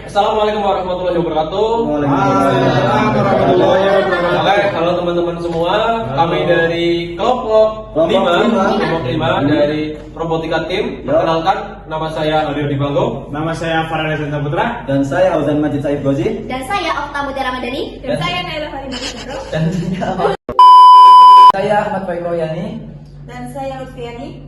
Assalamualaikum warahmatullahi wabarakatuh. Waalaikumsalam warahmatullahi wabarakatuh. Oke, halo teman-teman semua. Kami dari kelompok 5 dari Robotika Tim. Perkenalkan, nama saya Aryo Dibanggo. Nama saya Farhan Zanta Putra. Dan saya Auzan Majid Said Gozi. Dan saya Okta Mutiara Madani. Dan saya Naila Fatimah Sandro. Dan saya Ahmad Faikoyani. Dan saya Lutfiani.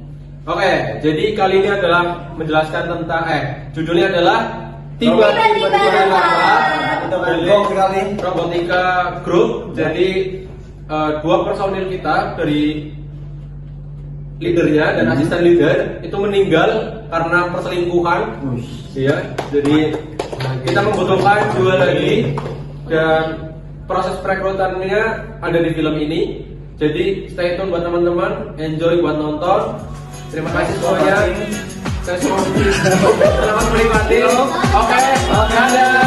Oke, jadi kali ini adalah menjelaskan tentang judulnya adalah Tiba-tiba datang. dari sekali. Robotika Group. Jadi dua personil kita dari leadernya dan asisten leader itu meninggal karena perselingkuhan. Ya, jadi kita membutuhkan dua lagi dan proses perekrutannya ada di film ini. Jadi stay tune buat teman-teman, enjoy buat nonton. Terima kasih semuanya. Saya semua selamat menikmati. Oke, dadah.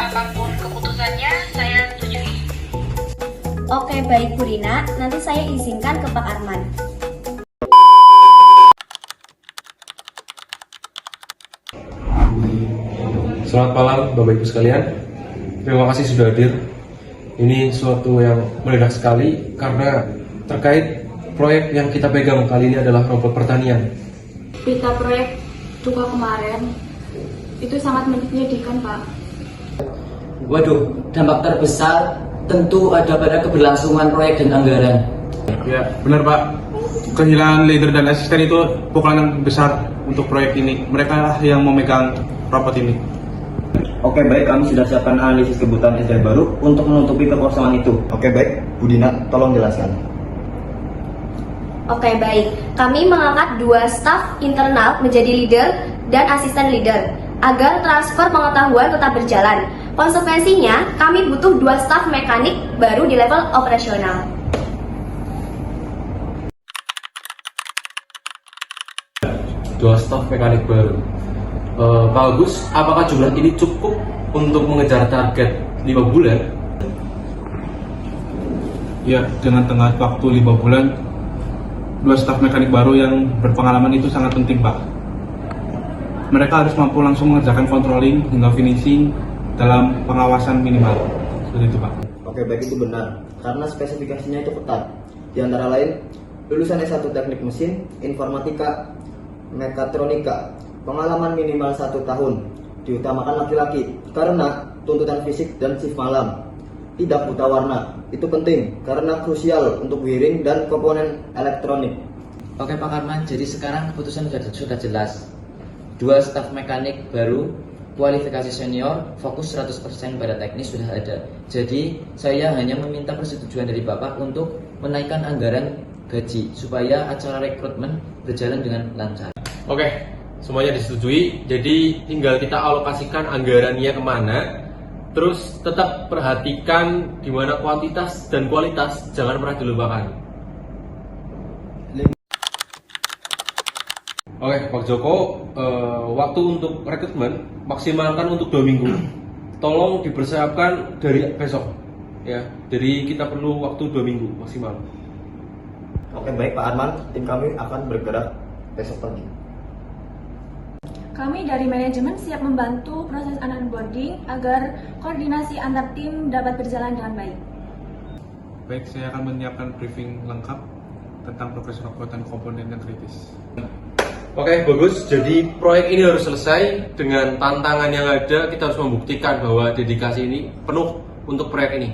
Apapun keputusannya, saya setujui. Oke, baik Bu Rina. Nanti saya izinkan ke Pak Arman. Selamat malam Bapak Ibu sekalian. Terima kasih sudah hadir. Ini suatu yang mendadak sekali karena terkait proyek yang kita pegang kali ini adalah robot pertanian. Berita proyek Duka kemarin itu sangat menyedihkan, Pak. Waduh, dampak terbesar tentu ada pada keberlangsungan proyek dan anggaran. Ya, benar Pak. Kehilangan leader dan asisten itu pukulan yang besar untuk proyek ini. Mereka lah yang memegang robot ini. Oke baik, kami sudah siapkan analisis kebutuhan SDM baru untuk menutupi kekosongan itu. Oke baik, Bu Dina, tolong jelaskan. Oke, baik. Kami mengangkat dua staf internal menjadi leader dan asisten leader agar transfer pengetahuan tetap berjalan. Konsekuensinya, kami butuh dua staf mekanik baru di level operasional. Dua staf mekanik baru. Pak Agus, apakah jumlah ini cukup untuk mengejar target 5 bulan? Ya, dengan tengah waktu 5 bulan, dua staf mekanik baru yang berpengalaman itu sangat penting Pak. Mereka harus mampu langsung mengerjakan controlling hingga finishing dalam pengawasan minimal. Seperti itu Pak. Oke baik, itu benar. Karena spesifikasinya itu ketat. Di antara lain, lulusan S1 teknik mesin, informatika, mekatronika, pengalaman minimal 1 tahun, diutamakan laki-laki karena tuntutan fisik dan shift malam. Tidak buta warna, itu penting karena krusial untuk wiring dan komponen elektronik. Oke Pak Arman, jadi sekarang keputusan sudah jelas. Dua staf mekanik baru, kualifikasi senior, fokus 100% pada teknis sudah ada. Jadi saya hanya meminta persetujuan dari Bapak untuk menaikkan anggaran gaji supaya acara rekrutmen berjalan dengan lancar. Oke, semuanya disetujui. Jadi tinggal kita alokasikan anggarannya kemana. Terus tetap perhatikan di mana kuantitas dan kualitas, jangan pernah dilupakan. Oke, Pak Joko, waktu untuk rekrutmen maksimalkan untuk 2 minggu. Tolong dipersiapkan dari besok, ya. Jadi kita perlu waktu 2 minggu maksimal. Oke baik Pak Arman, tim kami akan bergerak besok pagi. Kami dari manajemen siap membantu proses onboarding agar koordinasi antar tim dapat berjalan dengan baik. Baik, saya akan menyiapkan briefing lengkap tentang progres pembuatan komponen yang kritis. Oke, bagus. Jadi proyek ini harus selesai dengan tantangan yang ada. Kita harus membuktikan bahwa dedikasi ini penuh untuk proyek ini.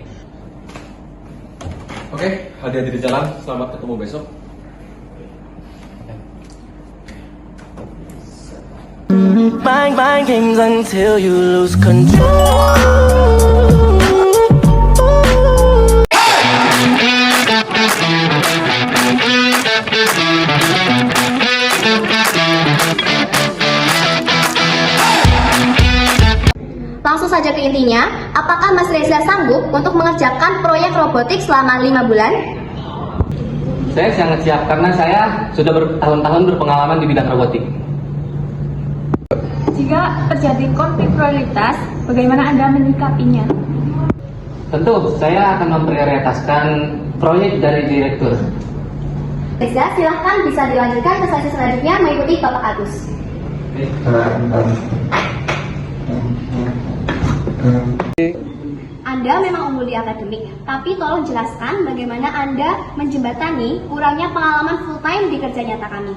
Oke, hati-hati di jalan. Selamat ketemu besok. Mind games until you lose control. Langsung saja ke intinya, apakah Mas Reza sanggup untuk mengerjakan proyek robotik selama 5 bulan? Saya sangat siap karena saya sudah bertahun-tahun berpengalaman di bidang robotik. Jika terjadi konflik prioritas, bagaimana Anda menyikapinya? Tentu, saya akan memprioritaskan proyek dari direktur. Reza, silahkan bisa dilanjutkan ke sesi selanjutnya mengikuti Bapak Agus. Anda memang unggul di akademik, tapi tolong jelaskan bagaimana Anda menjembatani kurangnya pengalaman full-time di kerja nyata kami.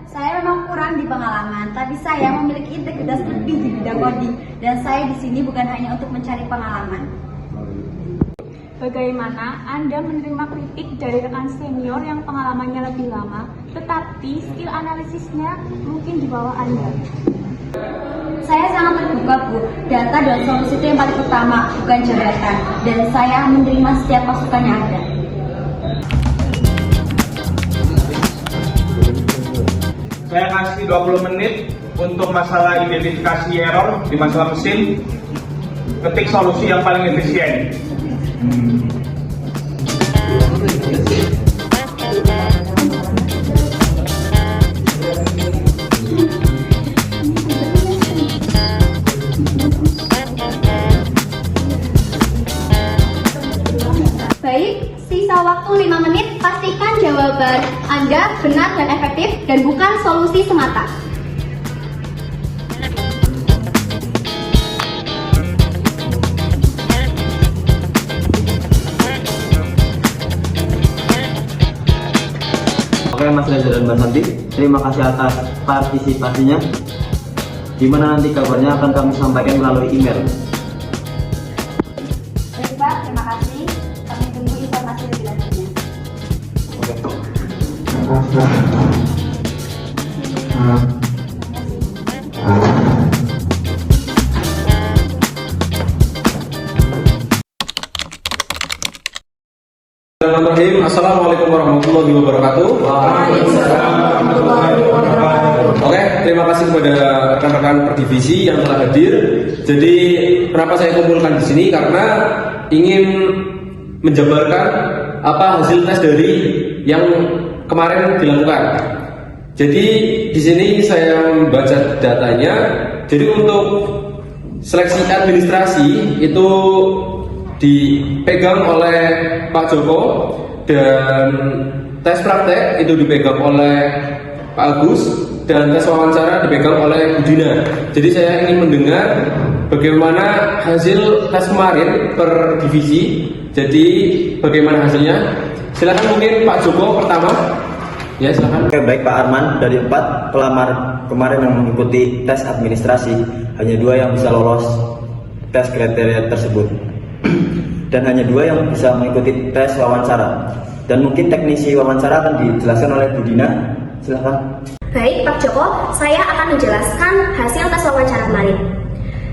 Saya memang kurang di pengalaman, tapi saya memiliki integritas lebih di bidang coding, dan saya di sini bukan hanya untuk mencari pengalaman. Bagaimana Anda menerima kritik dari rekan senior yang pengalamannya lebih lama, tetapi skill analisisnya mungkin di bawah Anda? Saya sangat terbuka, Bu. Data dan solusi itu yang paling utama, bukan jabatan. Dan saya menerima setiap masukan yang ada. Saya kasih 20 menit untuk masalah identifikasi error di masalah mesin. Ketik solusi yang paling efisien. Baik, sisa waktu 5 menit, pastikan jawaban Anda benar dan efektif dan bukan solusi semata. Oke Mas Reza dan Mbak Santi, terima kasih atas partisipasinya. Dimana nanti kabarnya akan kami sampaikan melalui email. Baik Pak, terima kasih. Kami tunggu informasi lebih lanjutnya. Bismillahirrahmanirrahim. Assalamualaikum warahmatullahi wabarakatuh. Oke, terima kasih kepada rekan-rekan per divisi yang telah hadir. Jadi, kenapa saya kumpulkan di sini? Karena ingin menjabarkan apa hasil tes dari yang kemarin dilakukan. Jadi, di sini saya membaca datanya. Jadi, untuk seleksi administrasi itu dipegang oleh Pak Joko dan tes praktek itu dipegang oleh Pak Agus dan tes wawancara dipegang oleh Bu Dina. Jadi saya ingin mendengar bagaimana hasil tes kemarin per divisi. Jadi bagaimana hasilnya? Silakan mungkin Pak Joko pertama. Ya silakan. Oke, baik Pak Arman, dari 4 pelamar kemarin yang mengikuti tes administrasi, hanya 2 yang bisa lolos tes kriteria tersebut. Dan hanya 2 yang bisa mengikuti tes wawancara. Dan mungkin teknisi wawancara akan dijelaskan oleh Bu Dina. Silahkan. Baik Pak Joko, saya akan menjelaskan hasil tes wawancara kemarin.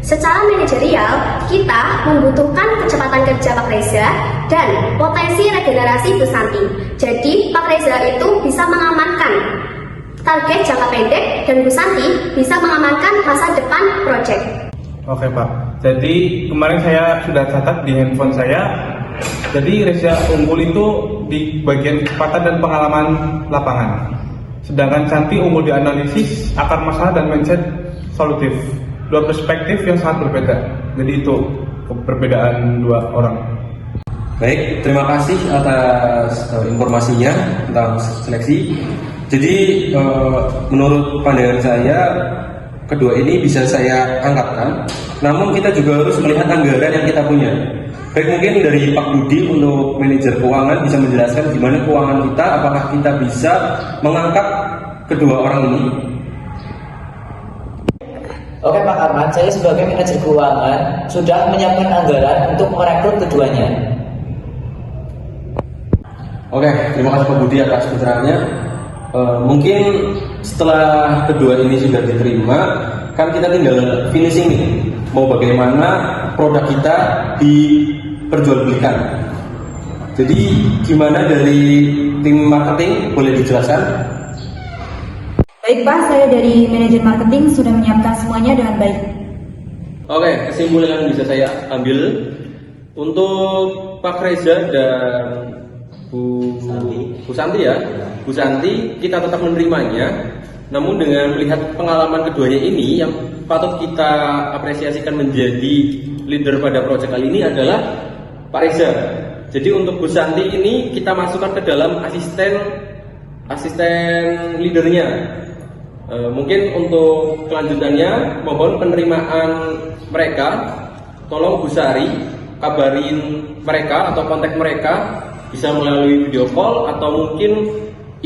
Secara manajerial, kita membutuhkan kecepatan kerja Pak Reza dan potensi regenerasi Bu Santi. Jadi Pak Reza itu bisa mengamankan target jangka pendek dan Bu Santi bisa mengamankan masa depan proyek. Oke Pak, jadi kemarin saya sudah catat di handphone saya. Jadi Reza unggul itu di bagian kecepatan dan pengalaman lapangan. Sedangkan Santi unggul di analisis, akar masalah dan mindset solutif. 2 perspektif yang sangat berbeda. Jadi itu perbedaan 2 orang. Baik, terima kasih atas informasinya tentang seleksi. Jadi menurut pandangan saya kedua ini bisa saya angkatkan. Namun kita juga harus melihat anggaran yang kita punya. Baik, mungkin dari Pak Budi untuk manajer keuangan bisa menjelaskan gimana keuangan kita, apakah kita bisa mengangkat kedua orang ini. Oke Pak Arman, saya sebagai manajer keuangan sudah menyiapkan anggaran untuk merekrut keduanya. Oke, terima kasih Pak Budi atas pencerahannya. Mungkin setelah kedua ini sudah diterima, kan kita tinggal finishing nih. Mau bagaimana produk kita diperjualbelikan. Jadi gimana dari tim marketing, boleh dijelaskan? Baik Pak, saya dari manajer marketing sudah menyiapkan semuanya dengan baik. Oke, kesimpulan yang bisa saya ambil untuk Pak Reza dan Bu Santi ya. Bu Santi kita tetap menerimanya. Namun dengan melihat pengalaman keduanya ini, yang patut kita apresiasikan menjadi leader pada proyek kali ini adalah Pak Reza. Jadi untuk Bu Santi ini kita masukkan ke dalam asisten leadernya. Mungkin untuk kelanjutannya mohon penerimaan mereka, tolong Bu Sari kabarin mereka atau kontak mereka bisa melalui video call atau mungkin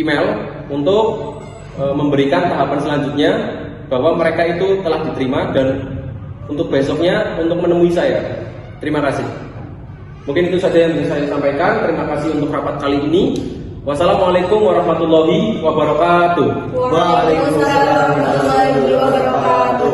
email untuk memberikan tahapan selanjutnya bahwa mereka itu telah diterima, dan untuk besoknya untuk menemui saya. Terima kasih. Mungkin itu saja yang bisa saya sampaikan. Terima kasih untuk rapat kali ini. Wassalamualaikum warahmatullahi wabarakatuh. Waalaikumsalam warahmatullahi wabarakatuh.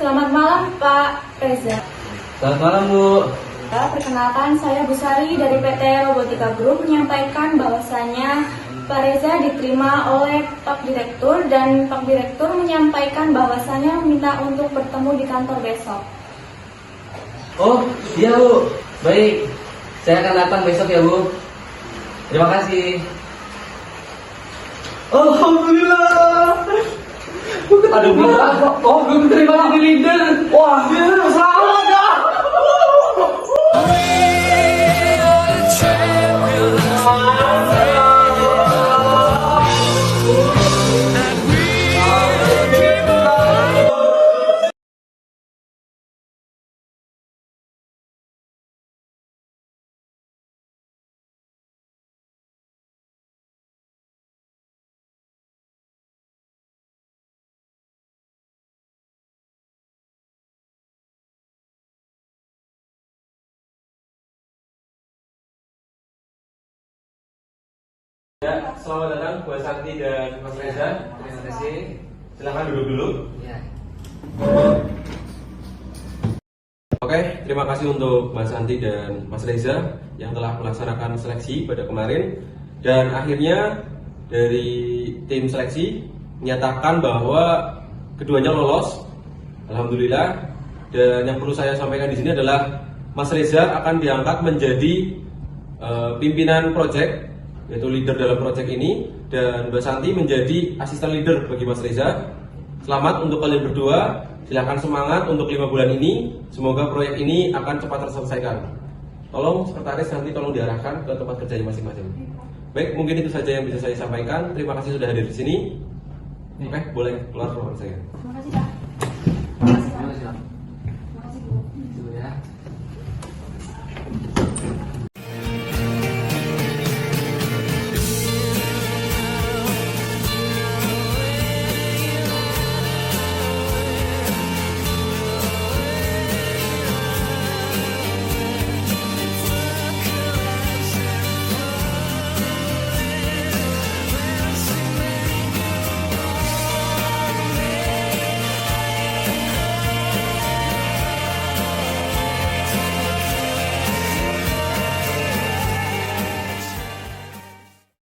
Selamat malam Pak Reza. Selamat malam Bu. Perkenalkan, saya Bu Sari dari PT Robotika Group menyampaikan bahwasannya Pak Reza diterima oleh Pak Direktur, dan Pak Direktur menyampaikan bahwasannya meminta untuk bertemu di kantor besok. Oh iya Bu, baik. Saya akan datang besok ya Bu. Terima kasih. Alhamdulillah. Aduh, belum terima jadi leader. Wah, selamat ya. Ya, selamat datang buat Santi dan Mas Reza. Terima kasih. Silahkan duduk dulu. Ya. Oke, terima kasih untuk Mas Santi dan Mas Reza yang telah melaksanakan seleksi pada kemarin. Dan akhirnya dari tim seleksi menyatakan bahwa keduanya lolos. Alhamdulillah. Dan yang perlu saya sampaikan di sini adalah Mas Reza akan diangkat menjadi pimpinan proyek, yaitu leader dalam proyek ini, dan Mbak Santi menjadi asisten leader bagi Mas Reza. Selamat untuk kalian berdua, silakan semangat untuk 5 bulan ini. Semoga proyek ini akan cepat terselesaikan. Tolong sekretaris nanti tolong diarahkan ke tempat kerjanya masing-masing. Baik, mungkin itu saja yang bisa saya sampaikan. Terima kasih sudah hadir di sini. Oke, boleh keluar ruangan saya. Terima kasih Pak. Terima kasih.